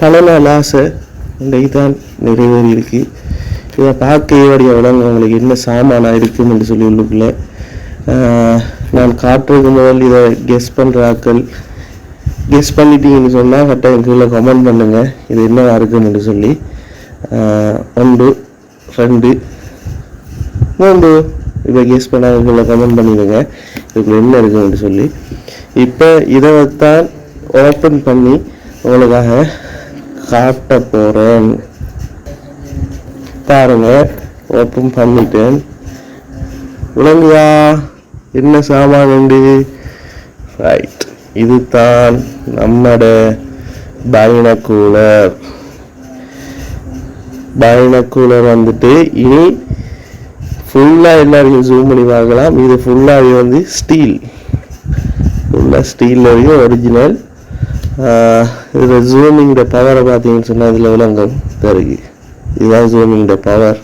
பல நாள் ஆசை இன்றைக்கு தான் நிறைவேறி இருக்கு. இதை பார்க்க ஏவடிய விலங்கு உங்களுக்கு என்ன சாமானாக இருக்குன்னு சொல்லி உள்ளுக்குள்ள நான் காட்டுறதுக்கு முதல் இதை கெஸ் பண்ணுற ஆக்கள் கெஸ் பண்ணிட்டீங்கன்னு சொன்னால் கரெக்டாக கீழே கமெண்ட் பண்ணுங்கள் இது என்னவா இருக்குன்னு சொல்லி. 1 2 3 இப்போ கெஸ் பண்ணால் கீழே கமெண்ட் பண்ணிடுங்க இதுக்குள்ள என்ன இருக்குன்னு சொல்லி. இப்போ இதை தான் ஓப்பன் பண்ணி உங்களுக்காக காட்ட போகிறேன். பாருங்க, ஓப்பன் பண்ணிட்டேன். விளங்குதா என்ன சாமான் உண்டு? ரைட், இதுதான் நம்மட பைனக்கூலர். வந்துட்டு இனி ஃபுல்லாக எல்லாரையும் ஜூம் பண்ணி பார்க்கலாம். இது ஃபுல்லாகவே வந்து ஸ்டீல் ஒரிஜினல். இதில் ஜூமிங்கோட பவரை பார்த்தீங்கன்னு சொன்னால் இதில் விளங்கும் பிறகு இதுதான் ஜூமிங்கோட பவர்.